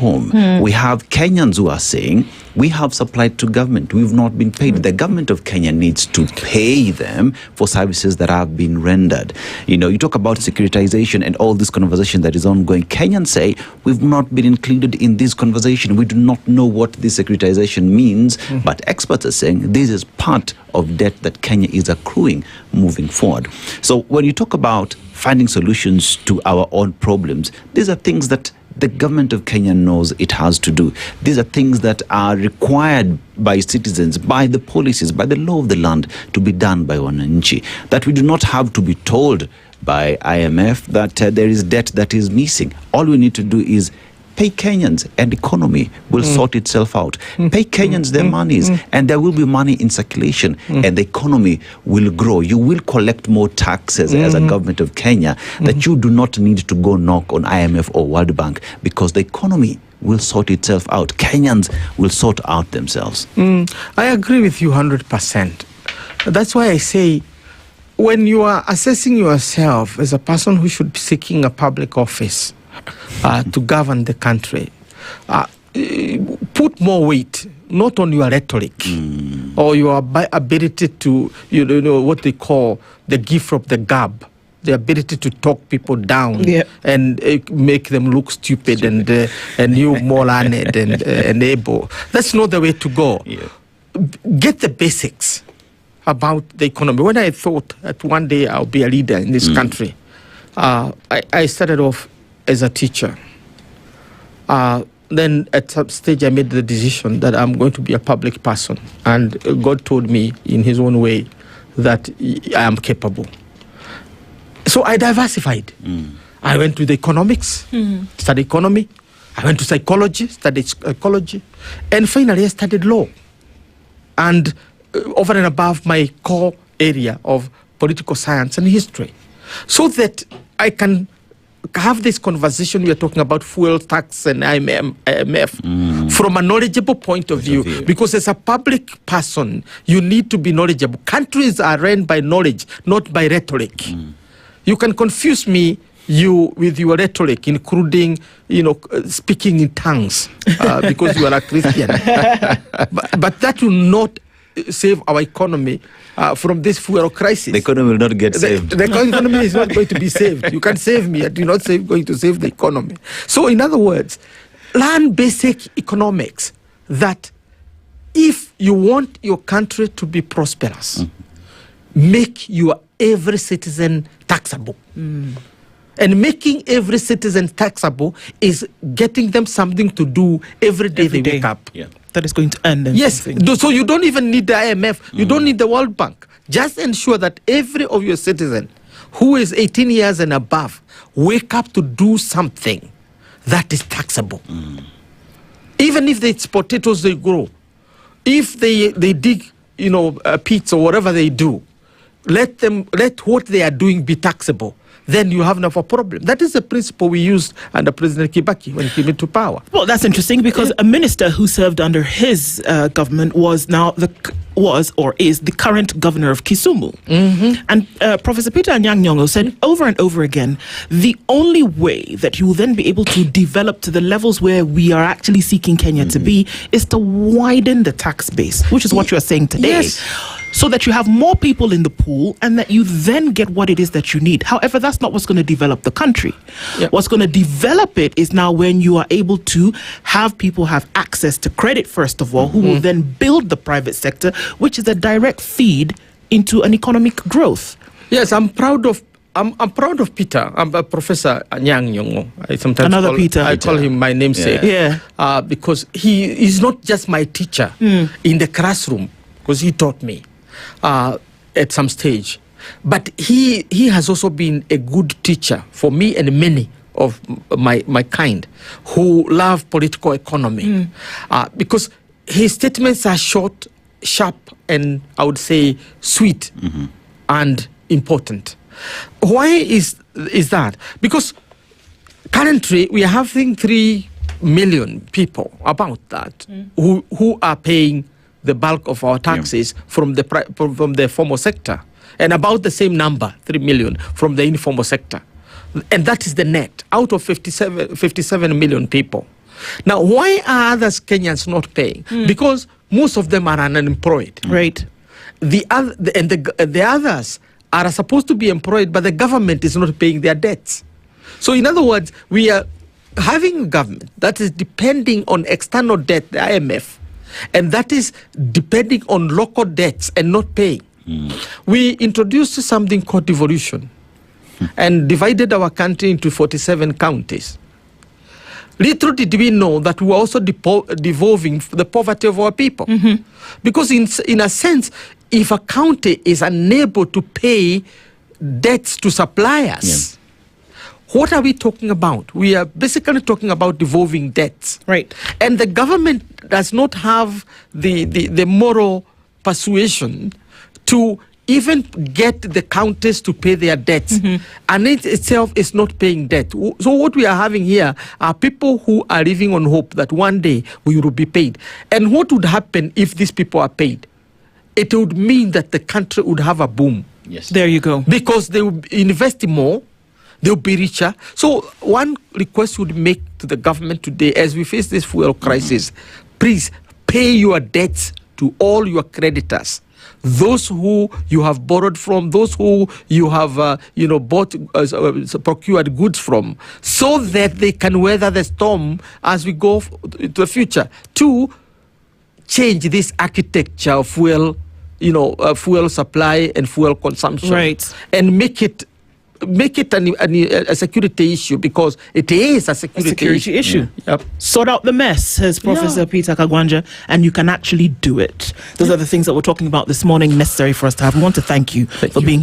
home. We have Kenyans who are saying, we have supplied to government, we've not been paid. The government of Kenya needs to pay them for services that have been rendered. You know, you talk about securitization and all this conversation that is ongoing. Kenyans say, we've not been included in this conversation. We do not know what this securitization means, but experts are saying this is part of debt that Kenya is accruing moving forward. So when you talk about finding solutions to our own problems, these are things that the government of Kenya knows it has to do. These are things that are required by citizens, by the policies, by the law of the land to be done by wananchi. That we do not have to be told by IMF that there is debt that is missing. All we need to do is pay Kenyans and economy will sort itself out. Pay Kenyans their monies and there will be money in circulation and the economy will grow. You will collect more taxes as a government of Kenya that you do not need to go knock on IMF or World Bank because the economy will sort itself out. Kenyans will sort out themselves. I agree with you 100%. That's why I say when you are assessing yourself as a person who should be seeking a public office, to govern the country, put more weight not on your rhetoric or your ability to, you know, what they call the gift of the gab, the ability to talk people down and make them look stupid. and you more learned and able. That's not the way to go. Get the basics about the economy. When I thought that one day I'll be a leader in this country, I started off as a teacher. Then at some stage I made the decision that I'm going to be a public person. And God told me in his own way that I am capable. So I diversified. I went to the economics, studied economy. I went to psychology, studied psychology. And finally I studied law. And over and above my core area of political science and history. So that I can have this conversation. We are talking about fuel tax and IMF from a knowledgeable point of view. Because as a public person, you need to be knowledgeable. Countries are run by knowledge, not by rhetoric. You can confuse me with your rhetoric, including, you know, speaking in tongues because you are a Christian. but that will not save our economy from this fuel crisis. The economy will not get saved. The economy is not going to be saved. You can save me, you're not going to save the economy. So in other words, learn basic economics that if you want your country to be prosperous, make your every citizen taxable. And making every citizen taxable is getting them something to do every day they wake up. That is going to earn them something. So you don't even need the IMF. You don't need the World Bank. Just ensure that every of your citizen who is 18 years and above wake up to do something that is taxable. Even if it's potatoes they grow, if they dig, you know, pits or whatever they do, let what they are doing be taxable. Then you have enough of a problem. That is the principle we used under President Kibaki when he came into power. Well, that's interesting because a minister who served under his government is the current governor of Kisumu. And Professor Peter Anyang' Nyong'o said over and over again, the only way that you will then be able to develop to the levels where we are actually seeking Kenya to be is to widen the tax base, which is what you are saying today. So that you have more people in the pool and that you then get what it is that you need. However, that's not what's going to develop the country. What's going to develop it is now when you are able to have people have access to credit, first of all, who will then build the private sector, which is a direct feed into an economic growth. Yes, I'm proud of Peter. I'm a Professor Anyang' Nyong'o. I sometimes I call him my namesake. Because he is not just my teacher in the classroom, because he taught me at some stage. But he has also been a good teacher for me and many of my kind who love political economy. Because his statements are short, sharp, and I would say sweet and important. Why is that? Because currently we are having 3 million people, about that, who are paying the bulk of our taxes from the formal sector, and about the same number, 3 million, from the informal sector. And that is the net, out of 57 million people. Now, why are others Kenyans not paying? Because most of them are unemployed. Right. The others are supposed to be employed, but the government is not paying their debts. So in other words, we are having a government that is depending on external debt, the IMF, and that is depending on local debts and not paying. We introduced something called devolution and divided our country into 47 counties. Little did we know that we were also devolving the poverty of our people. Because in a sense, if a county is unable to pay debts to suppliers, what are we talking about? We are basically talking about devolving debts. Right. And the government does not have the moral persuasion to even get the counties to pay their debts. And it itself is not paying debt. So what we are having here are people who are living on hope that one day we will be paid. And what would happen if these people are paid? It would mean that the country would have a boom. Yes. There you go. Because they will invest more, they'll be richer. So one request would make to the government today as we face this fuel crisis, please pay your debts to all your creditors. Those who you have borrowed from, those who you have procured goods from, so that they can weather the storm as we go to the future. To change this architecture of fuel, fuel supply and fuel consumption, right, and make it a security issue, because it is a security issue. Yep. Sort out the mess, says Professor Peter Kagwanja, and you can actually do it. Those are the things that we're talking about this morning, necessary for us to have. We want to thank you for being here.